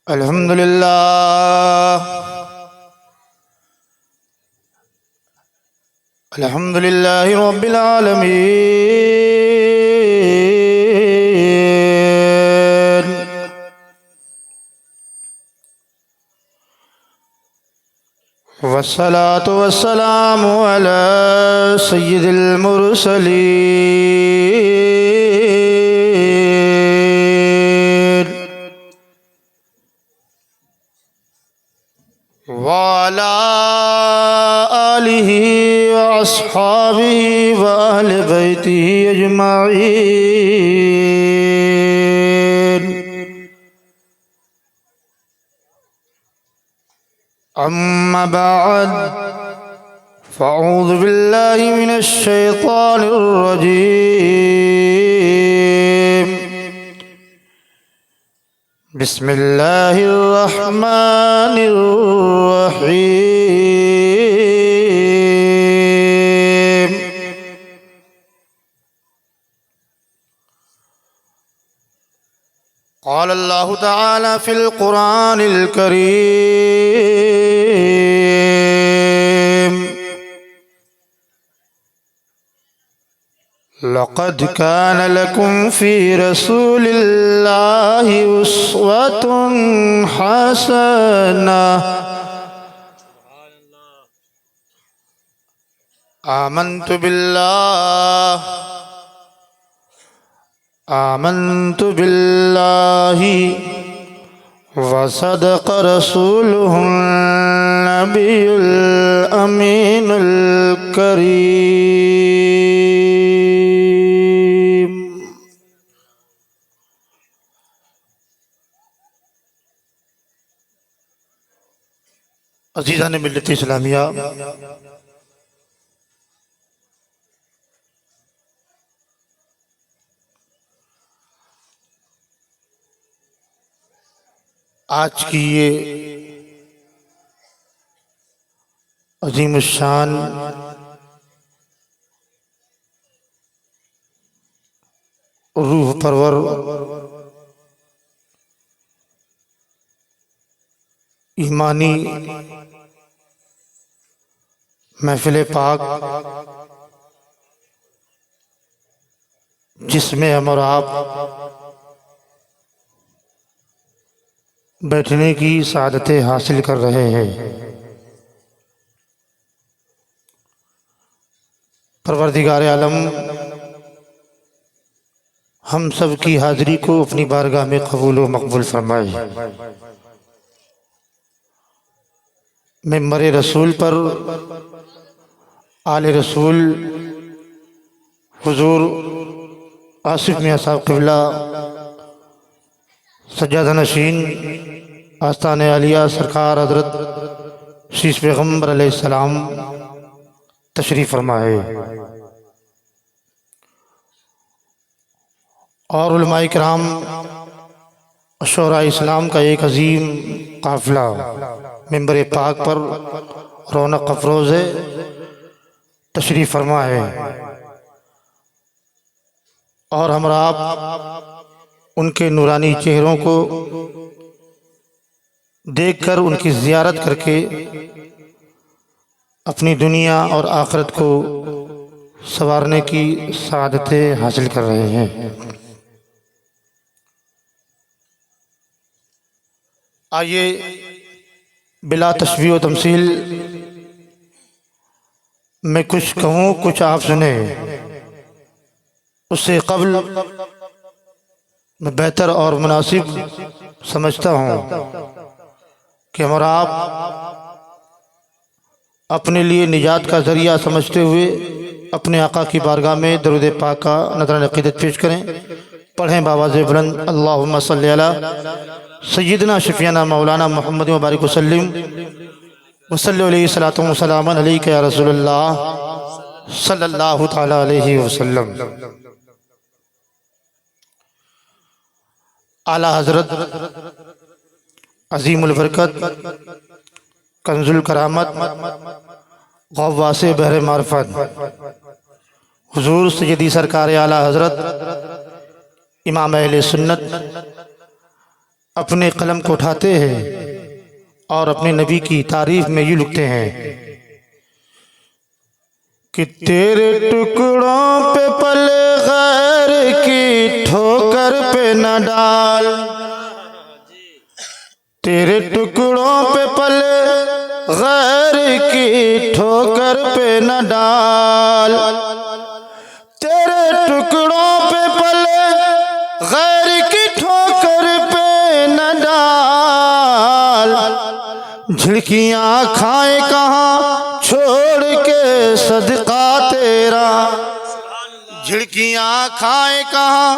अल्हम्दुलिल्लाह अल्हम्दुलिल्लाहि रब्बिल आलमीन। वस्सलातु वस्सलामु अला सय्यिदिल मुरसलीन व अला आलिहि व अस्हाबिहि व अहलि बैतिहि अजमाईन। अम्मा बाद फ़अऊज़ु बिल्लाहि मिनश शैतानिर रजीम। बिस्मिल्लाहिर रहमानिर रहीम। क़ाल अल्लाहु तआला फ़िल क़ुरानिल करीम। लक़द कान लकुम फ़ी रसूलिल्लाहि उस्वतुन हसनह। आमन्तु बिल्लाहि व सदक़ रसूलुहुन नबियुल अमीनुल करीम। अज़ीज़ान मिल्लत इस्लामिया, आज की ये अज़ीमुश्शान रूह परवर ईमानी महफिल पाक, जिसमें हम और आप बैठने की सादतें हासिल कर रहे हैं, परवरदिगार आलम हम सब की हाज़िरी को अपनी बारगाह में कबूल व मकबूल फरमाए। मिंबर रसूल पर आले रसूल हुजूर आसिफ मियां साहब क़िबला सज्जादा नशीन आस्ताने आलिया सरकार हज़रत शीश पैगम्बर अलैहिस्सलाम तशरीफ़ फरमाए और उलमाए किराम शोराए इस्लाम का एक अजीम काफ़िला मिंबर पाक पर रौनक अफरोज़ तशरीफ़ फरमा है और हमरा आप उनके नूरानी चेहरों को देखकर उनकी ज़ियारत करके अपनी दुनिया और आखिरत को संवारने की सादतें हासिल कर रहे हैं। आइए बिला तशबीह व तमसील मैं कुछ कहूँ, कुछ आप सुने। उससे कबल मैं बेहतर और मुनासिब समझता हूँ कि हमारा आप अपने लिए निजात का ज़रिया समझते हुए अपने आका की बारगाह में दरूद पाक का नज़रान अक़ीदत पेश करें। पढ़ें बावाज़ बुलंद अल्लाहुम्मा सल्ली अला सय्यिदना शफ़ीना मौलाना मुहम्मद व बारिक वसल्लिम वसल्लि अलैहि सलातु व सलामन अलैका या रसूलल्लाह सल्लल्लाहु तआला अलैहि वसल्लम। आला हज़रत अज़ीमुल बरकत कंजुल करामत गव्वासे बहरे मार्फत हुजूर सय्यदी सरकार आला हज़रत इमाम अहले सुन्नत अपने कलम को उठाते हैं और अपने नबी की तारीफ में यूँ लिखते हैं कि तेरे टुकड़ों पे पले गैर की ठोकर पे न डाल, तेरे टुकड़ों पे पले गैर की ठोकर पे न डाल, तेरे टुकड़ों पे पले गैर की ठोकर पे न डाल, झिड़कियाँ खाए कहाँ छोड़ के सदका तेरा, झिड़कियाँ खाए कहाँ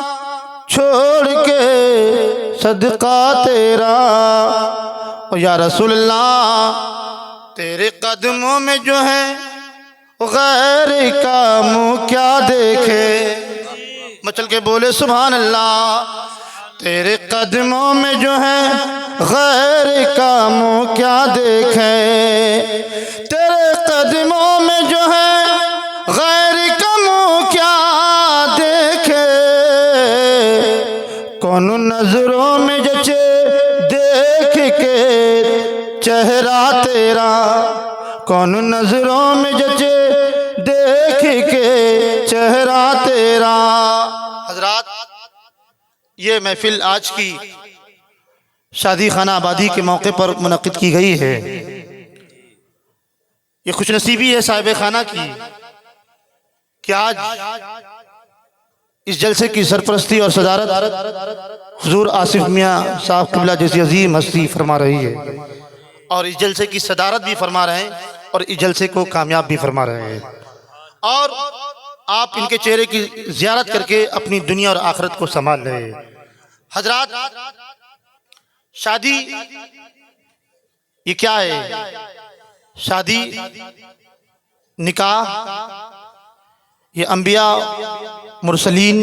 छोड़ के सदका तेरा। ओ या रसूल अल्लाह तेरे कदमों में जो है गैर का मुँह क्या देखे, मचल के बोले सुभान अल्लाह। तेरे कदमों में जो है गैर का मुँह क्या देखे, तेरे कदमों में जो है गैर का मुँह क्या देखे, कौन नजरों में जचे देख के चेहरा तेरा, कौन नजरों में जचे देख के चेहरा तेरा। हजरात, ये महफिल आज की शादी खाना आबादी के मौके पर मुनक़िद की गई है। ये खुशनसीबी है साहिब खाना की कि आज इस जलसे की सरपरस्ती और सदारत हुजूर आसिफ मियाँ साहब क़िबला जैसी अजीम हस्ती फरमा रही है, और इस जलसे की सदारत भी फरमा रहे हैं और इस जलसे को कामयाब भी फरमा रहे हैं। और आप इनके चेहरे की ज़ियारत करके अपनी दुनिया और आखिरत को संभाल रहे हैं। हजरात, शादी ये क्या है? शादी निकाह ये अंबिया मुरसलीन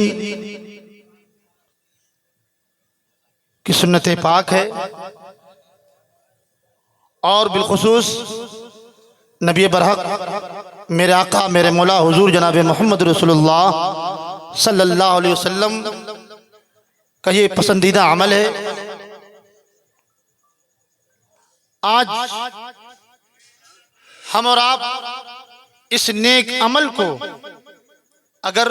की सुन्नत पाक है, और बिलखुसूस नबी बरहक मेरे आका मेरे मौला हुजूर जनाब मोहम्मद रसूलुल्लाह सल्लल्लाहु अलैहि वसल्लम का ये पसंदीदा अमल है। आज हम और आप इस नेक अमल को अगर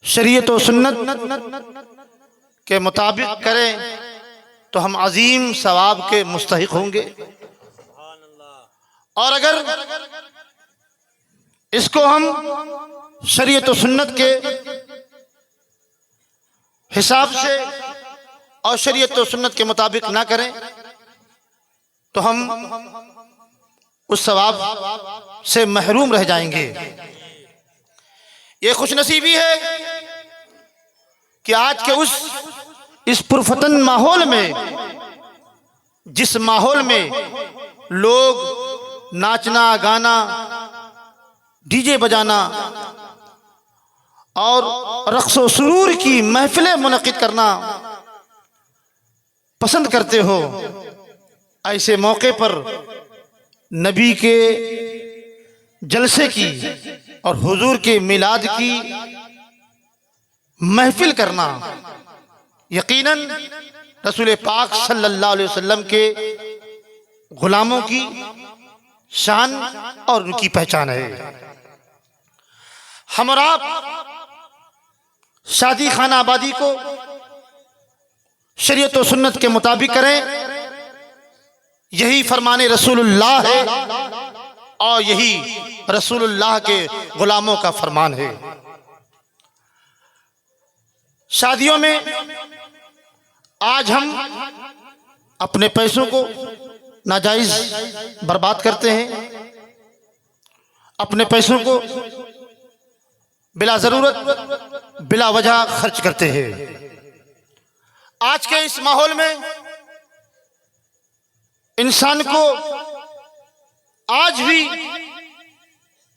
शरीयत और सुन्नत के मुताबिक करें तो हम अजीम सवाब के मुस्तहिक होंगे, और अगर इसको हम शरीयत और सुन्नत के हिसाब से और शरीयत और सुन्नत के मुताबिक ना करें तो हम उस सवाब से महरूम रह जाएंगे। ये खुशनसीबी है कि आज के इस पुरफतन माहौल में, जिस माहौल में लोग नाचना गाना डीजे बजाना और रक्स व सुरूर की महफिलें मुनक़िद करना पसंद करते हो, ऐसे मौके पर नबी के जलसे की और हुजूर के मिलाद की महफिल करना यकीनन रसूल पाक सल्लल्लाहु अलैहि वसल्लम के गुलामों की शान और उनकी पहचान है। हम और आप शादी खाना आबादी को शरीयत और सुन्नत के मुताबिक करें, यही फरमाने रसूलुल्लाह है और यही रसूलुल्लाह के गुलामों का फरमान है। शादियों में आज हम अपने पैसों को नाजायज बर्बाद करते हैं, अपने पैसों को बिला जरूरत बिला वजह खर्च करते हैं। आज के इस माहौल में इंसान को आज भी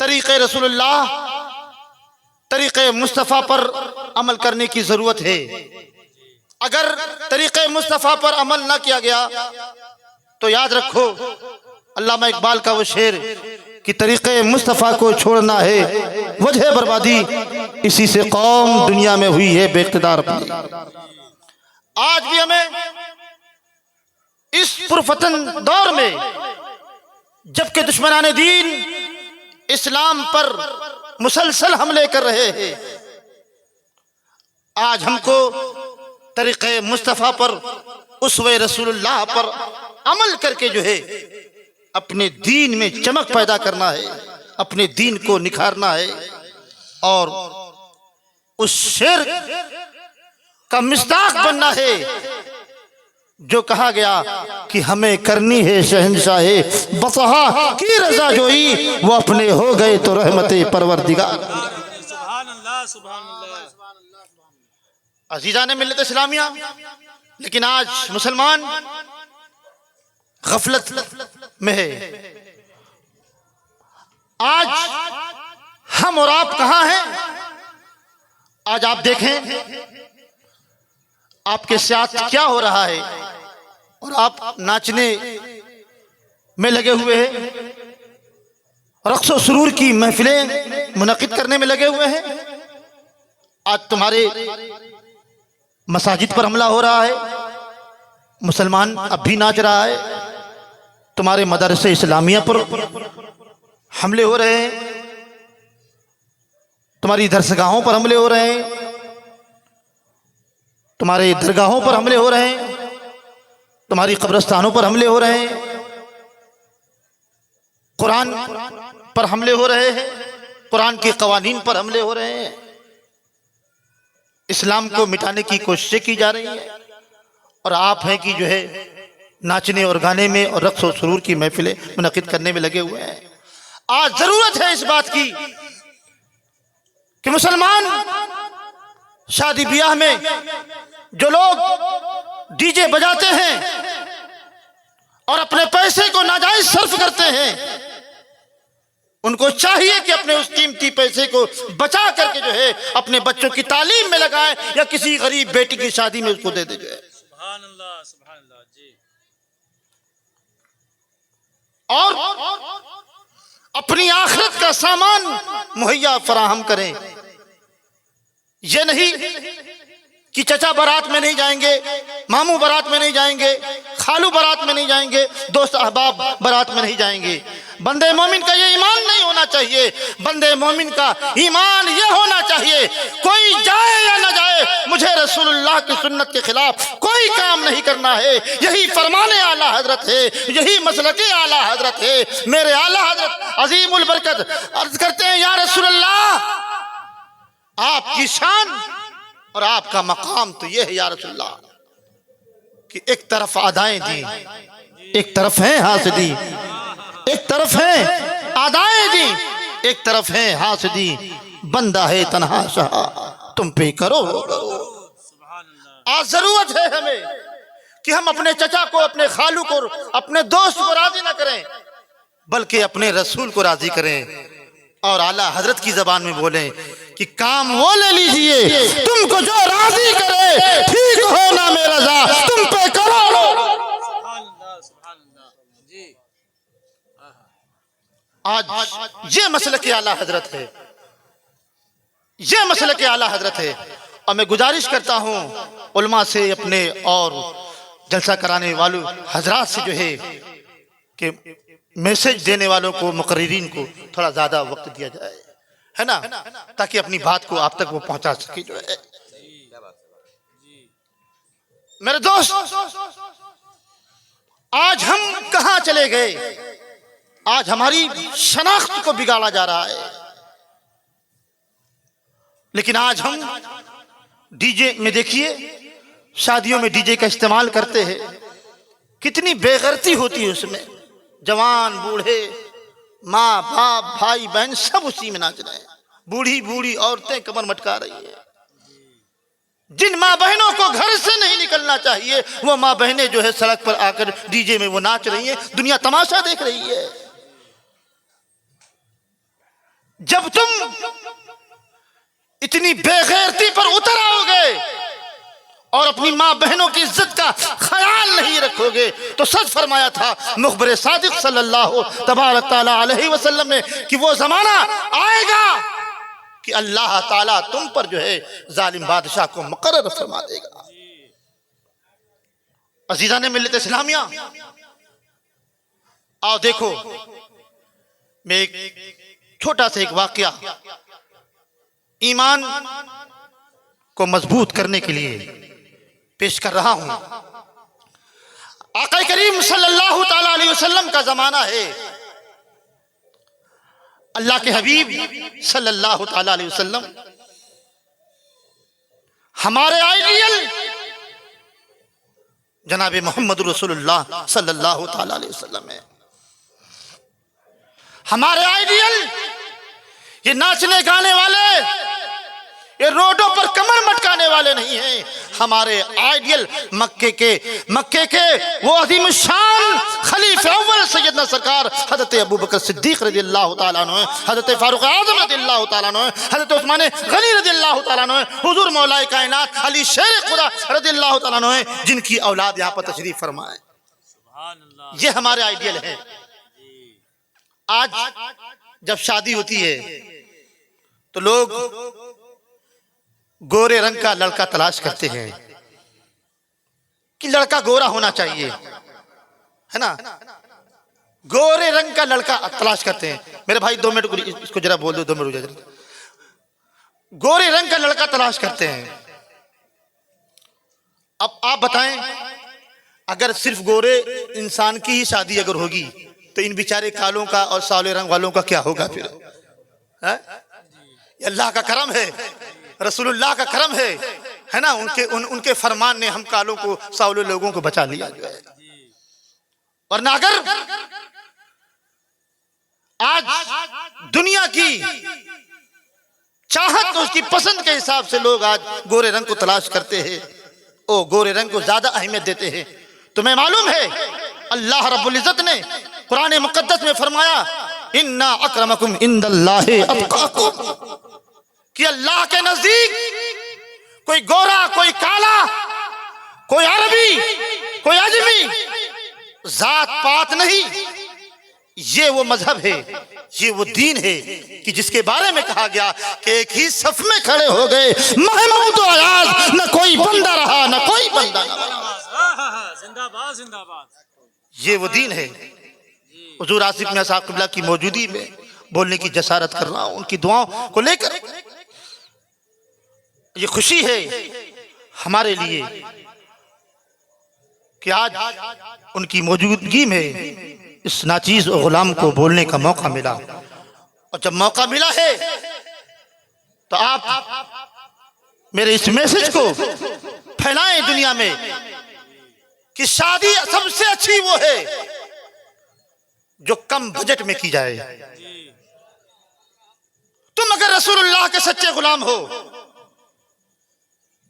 तरीक़े रसूलुल्लाह तरीक़े मुस्तफ़ा पर अमल करने की ज़रूरत है। अगर तरीक़े मुस्तफ़ा पर अमल ना किया गया तो याद रखो अल्लामा इकबाल का वो शेर कि तरीक़े मुस्तफ़ा को छोड़ना है वजह बर्बादी, इसी से कौम दुनिया में हुई है बेइक़्तिदार। आज भी हमें इस पुरफतन दौर में, जबकि दुश्मनाने दीन इस्लाम पर मुसलसल हमले कर रहे हैं, आज हमको तरीक़े मुस्तफ़ा पर, उसवे रसूलुल्लाह पर अमल करके जो है अपने दीन में चमक पैदा करना है, अपने दीन को निखारना है और उस शेर का मिस्दाक बनना है जो कहा गया कि हमें करनी है शहंशाहे बतहा की रजा जोई, वो अपने हो गए तो रहमते परवरदिगार। अजीजा ने मिल्लत इस्लामिया, लेकिन आज मुसलमान गफलत में है। आज हम और आप कहां हैं? आज आप देखें आपके साथ क्या हो रहा है और आप नाचने में लगे हुए हैं, रक्स व सुरूर की महफिलें मुनक़िद करने में लगे हुए हैं। आज तुम्हारे मसाजिद पर हमला हो रहा है, मुसलमान अब भी नाच रहा है। तुम्हारे मदरसे इस्लामिया पर हमले हो रहे हैं, तुम्हारी दरसगाहों पर हमले हो रहे हैं, तुम्हारे दरगाहों पर हमले हो रहे हैं, तुम्हारी कब्रिस्तानों पर हमले हो रहे हैं, कुरान पर हमले हो रहे हैं, कुरान के कवानीन पर हमले हो रहे हैं, इस्लाम को मिटाने की कोशिशें की जा रही है। और आप हैं कि जो है नाचने और गाने में और रक्स और सुरूर की महफिलें मुनक़िद करने में लगे हुए हैं। आज जरूरत है इस बात की कि मुसलमान शादी ब्याह में जो लोग डीजे बजाते हैं और अपने पैसे को नाजायज सर्फ करते हैं, उनको चाहिए कि अपने उस कीमती पैसे को बचा करके जो है अपने बच्चों की तालीम में लगाएं या किसी गरीब बेटी की शादी में उसको दे दे। सुभान अल्लाह, सुभान अल्लाह जी। और अपनी आखिरत का सामान मुहैया फराहम करें। ये नहीं कि चचा बारात में नहीं जाएंगे, मामू बारात में नहीं जाएंगे, खालू बारात में नहीं जाएंगे, दोस्त अहबाब बारात में नहीं जाएंगे। बंदे मोमिन का ये ईमान नहीं होना चाहिए। बंदे मोमिन का ईमान ये होना चाहिए, कोई जाए या ना जाए, मुझे रसूलुल्लाह की सुन्नत के खिलाफ कोई काम नहीं करना है। यही फरमाने आला हजरत है, यही मसलके आला हजरत है। मेरे आला हजरत अजीमुल बरकत अर्ज करते हैं, या रसूलुल्लाह, आपकी शान और आपका मकाम तो यह है या रसूलुल्लाह कि एक तरफ अदाएं दी, एक तरफ है हासिदी, एक तरफ है अदाएं दी, एक तरफ है हासिदी, बंदा है तन्हा शाह तुम पे करो। आज जरूरत है हमें कि हम अपने चचा को, अपने खालू को, अपने दोस्त को राजी ना करें, बल्कि अपने रसूल को राजी करें और आला हजरत की जबान में बोलें कि काम वो ले लीजिए तुमको जो राजी करे, ठीक हो ना मेरा रजा तुम पे करो। आज ये मसलक आला हजरत है, ये मसलक आला हजरत है। और मैं गुजारिश करता हूँ उलमा से, अपने और जलसा कराने वालों हजरात से जो है कि मैसेज देने वालों को, मुकर्रिरीन को थोड़ा ज्यादा वक्त दिया जाए, है ना, ताकि अपनी बात को आप तक वो पहुंचा सके जो है। मेरे दोस्त, आज हम कहां चले गए? आज हमारी शनाख्त को बिगाड़ा जा रहा है। लेकिन आज हम डीजे में, देखिए शादियों में डीजे का इस्तेमाल करते हैं, कितनी बेगैरती होती है उसमें। जवान बूढ़े, माँ बाप, भाई बहन सब उसी में नाच रहे हैं। बूढ़ी बूढ़ी औरतें कमर मटका रही है। जिन माँ बहनों को घर से नहीं निकलना चाहिए, वो माँ बहनें जो है सड़क पर आकर डीजे में वो नाच रही हैं, दुनिया तमाशा देख रही है। जब तुम इतनी बेगैरती पर उतर आओगे और अपनी माँ बहनों की इज्जत का ख्याल नहीं रखोगे, तो सच फरमाया था मुखबिर सादिक सल्लल्लाहु तबारक तआला अलैहि वसल्लम ने कि वो जमाना आएगा कि अल्लाह ताला तुम पर जो है जालिम बादशाह को मुकर्रर फरमा देगा। अजीजा ने मिलत इस्लामिया, आओ देखो, मैं एक छोटा सा एक वाकया ईमान को मजबूत करने के लिए पेश कर रहा हूं। आका करीम सल्लल्लाहु ताला अलैहि वसल्लम का जमाना है। अल्लाह के हबीब सल्लल्लाहु ताला अलैहि वसल्लम हमारे आइडियल जनाब मोहम्मद रसूलुल्लाह सल्लल्लाहु ताला अलैहि वसल्लम है। हमारे आइडियल ये नाचने गाने वाले, ये रोडों पर कमर मटकाने वाले नहीं हैं। हमारे आइडियल मक्के के वो अजीम शान खलीफा अव्वल सैयदना सरकार हजरत अबू बकर सिद्दीक रज़ियल्लाहु ताला अन्हु, हजरत फारूक आज़म रज़ियल्लाहु ताला अन्हु, हजरत उस्मान गनी रज़ियल्लाहु ताला अन्हु, हुजूर मौलाए कायनात अली शेर खुदा रज़ियल्लाहु ताला अन्हु, जिनकी औलाद यहाँ पर तशरीफ फरमाए। ये हमारे आइडियल है। आज जब शादी होती है तो लोग गोरे रंग का लड़का तलाश करते हैं कि लड़का गोरा होना चाहिए, है ना, गोरे रंग का लड़का तलाश करते हैं। मेरे भाई 2 मिनट इसको जरा बोल दो, 2 मिनट जरा। गोरे रंग का लड़का तलाश करते हैं। अब आप बताएं, अगर सिर्फ गोरे इंसान की ही शादी अगर होगी तो इन बेचारे कालों का और सावले रंग वालों का क्या होगा फिर? अल्लाह का करम है, रसूलुल्लाह का करम है ना। उनके फरमान ने हम कालों को, सावले लोगों को बचा लिया जो है। वरना अगर आज दुनिया की चाहत तो उसकी पसंद के हिसाब से लोग आज गोरे रंग को तलाश करते हैं, ओ गोरे रंग को ज्यादा अहमियत देते हैं। तुम्हें मालूम है अल्लाह रब्बुल इज्जत ने कुरान मुकद्दस में फरमाया, इन्ना अक्रमकुम इंदल्लाहि अत्काकुम, कि अल्लाह के नजदीक कोई गोरा, कोई काला, कोई अरबी, कोई अजमी, जात पात नहीं। ये वो मजहब है, ये वो दीन है कि जिसके बारे में कहा गया कि एक ही सफ में खड़े हो गए महमूद आयाज, न कोई बंदा रहा न कोई बंदा न रहा। जिंदाबाद जिंदाबाद। ये वो दीन है। हुजूर आसिफ मियां साहब क़िबला की मौजूदगी में बोलने की जसारत कर रहा हूं, उनकी दुआओं को लेकर। ये खुशी है हमारे लिए कि आज उनकी मौजूदगी में इस नाचीज और गुलाम को बोलने का मौका मिला। और जब मौका मिला है तो आप मेरे इस मैसेज को फैलाएं दुनिया में कि शादी सबसे अच्छी वो है जो कम बजट में की जाए। तुम अगर रसूलुल्लाह के सच्चे गुलाम हो,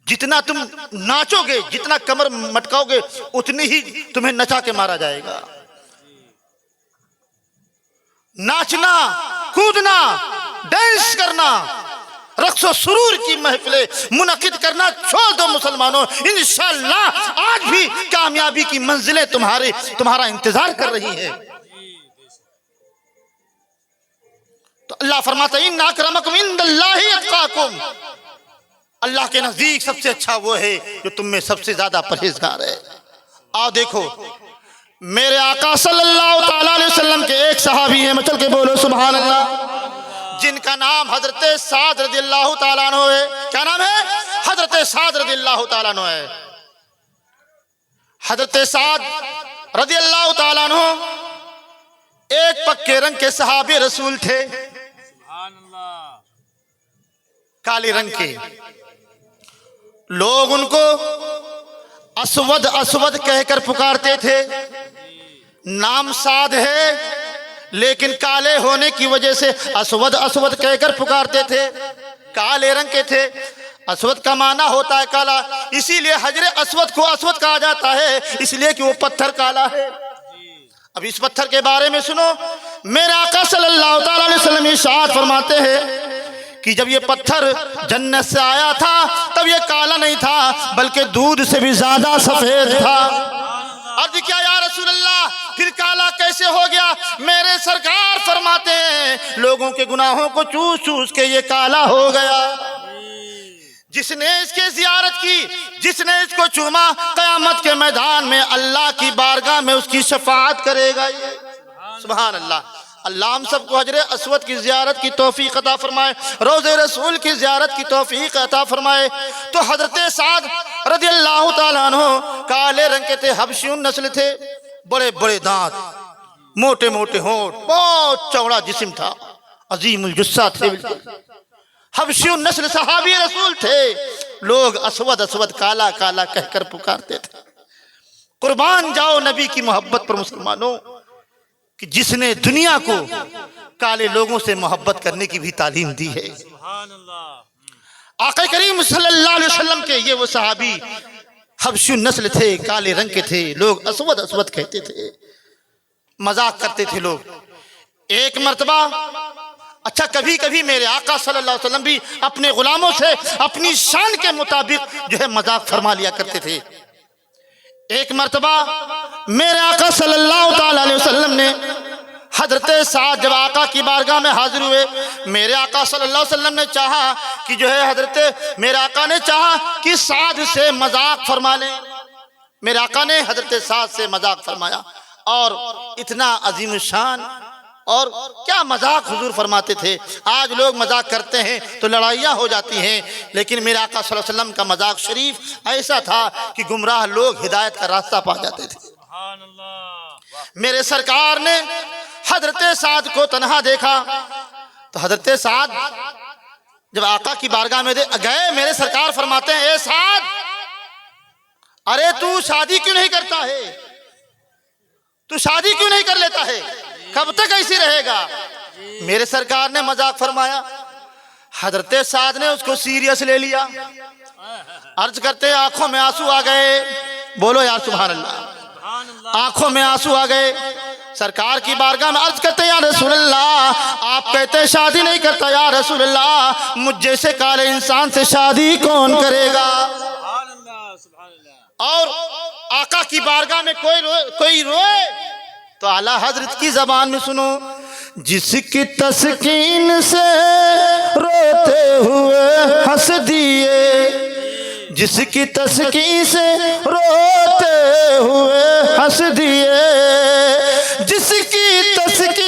जितना तुम नाचोगे, जितना कमर मटकाओगे, उतनी ही तुम्हें नचा के मारा जाएगा। नाचना, कूदना, डांस करना, रक्सो सुरूर की महफिलें मुनक़िद करना छोड़ दो मुसलमानों। इंशाअल्लाह आज भी कामयाबी की मंजिलें तुम्हारा इंतजार कर रही है। तो अल्लाह फरमाता है, इन्ना अक्रमकुम इंदल्लाहि अत्काकुम, अल्लाह के नजदीक सबसे अच्छा वो है जो तुम में सबसे ज्यादा परहेजगार है। आओ देखो, मेरे आका सल्लल्लाहु ताला अलैहि वसल्लम के एक सहाबी हैं, मचल के बोलो सुभान अल्लाह, जिनका नाम हजरत साद रज़ियल्लाहु ताला अन्हु है। क्या नाम है? हजरत साद रज़ियल्लाहु ताला अन्हु है। हजरत साद रज़ियल्लाहु ताला अन्हु एक पक्के रंग के सहाबी रसूल थे, काले रंग के। लोग उनको असवद असवद कहकर पुकारते थे। नाम साद है लेकिन काले होने की वजह से असवद असवद कहकर पुकारते थे। काले रंग के थे। असवद का माना होता है काला, इसीलिए हजरे असवद को असवद कहा जाता है, इसलिए कि वो पत्थर काला है। अब इस पत्थर के बारे में सुनो, मेरे आका सल्लल्लाहु ताला अलैहि वसल्लम इरशाद फरमाते हैं कि जब ये पत्थर जन्नत से आया था तब ये काला नहीं था, बल्कि दूध से भी ज्यादा सफेद था। अर्ज क्या या रसूल अल्लाह, फिर काला कैसे हो गया? मेरे सरकार फरमाते हैं, लोगों के गुनाहों को चूस चूस के ये काला हो गया। जिसने इसकी जियारत की, जिसने इसको चूमा, क़यामत के मैदान में अल्लाह की बारगाह में उसकी शफाअत करेगा। ये सुभान अल्लाह। अल्लाह हम सबको हजरे अस्वद की जियारत की तौफीक अता फरमाए, रोज़े रसूल की जियारत की तौफीक अता फरमाए। तो हजरत साद रज़ियल्लाहु ताला अन्हु काले रंग के थे, हबशी नस्ल थे, बड़े बड़े दांत, मोटे मोटे होंठ, बहुत चौड़ा जिस्म था, अजीमुल जुस्सा थे, हबशी नस्ल सहाबी रसूल थे। लोग अस्वद अस्वद काला काला कहकर पुकारते थे। कुर्बान जाओ नबी की मोहब्बत पर मुसलमानों, कि जिसने दुनिया को काले लोगों से मोहब्बत करने की भी तालीम दी है। आका करीम सल्लल्लाहु अलैहि वसल्लम के ये वो सहाबी हबशी नस्ल थे, काले रंग के थे, लोग अस्वद अस्वद कहते थे, मजाक करते थे लोग। एक मर्तबा, अच्छा कभी कभी मेरे आका सल्लल्लाहु अलैहि वसल्लम भी अपने गुलामों से अपनी शान के मुताबिक जो है मजाक फरमा लिया करते थे। एक मर्तबा मेरे आका सल्लल्लाहु ताला अलैहि वसल्लम ने हजरत साद जब आका की बारगाह में हाजिर हुए, मेरे आका सल्लल्लाहु अलैहि वसल्लम ने चाहा कि जो है हजरत मेरे आका ने चाहा कि साद से मजाक फरमा लें। मेरे आका ने हजरत साद से मजाक फरमाया और इतना अजीम शान और क्या मजाक हुजूर फरमाते थे। आज लोग मजाक करते हैं तो लड़ाइयाँ हो जाती हैं, लेकिन मेरे आका सल्लल्लाहु अलैहि वसल्लम का मजाक शरीफ ऐसा था कि गुमराह लोग हिदायत का रास्ता पा जाते थे। मेरे सरकार ने हजरत साद को तन्हा देखा तो हजरत साद जब आका की बारगाह में गए, मेरे सरकार फरमाते हैं, ए साद, अरे तू शादी क्यों नहीं करता है, तू शादी क्यों नहीं कर लेता है, कब तक ऐसी रहेगा। मेरे सरकार ने मजाक फरमाया, हजरत साद ने उसको सीरियस ले लिया। अर्ज करते आंखों में आंसू आ गए, बोलो यार सुभान अल्लाह, आंखों में आंसू आ गए। सरकार की बारगाह में अर्ज करते या रसूल अल्लाह, आप कहते शादी नहीं करता, या रसूल अल्लाह मुझ जैसे काले इंसान से शादी कौन करेगा। और आका की बारगाह में कोई रोए तो आला हजरत की जबान में सुनो, जिसकी तस्कीन से रोते हुए हंस दिए, जिसकी तस्कीन से रोते हुए हंस दिए, जिसकी तस्कीन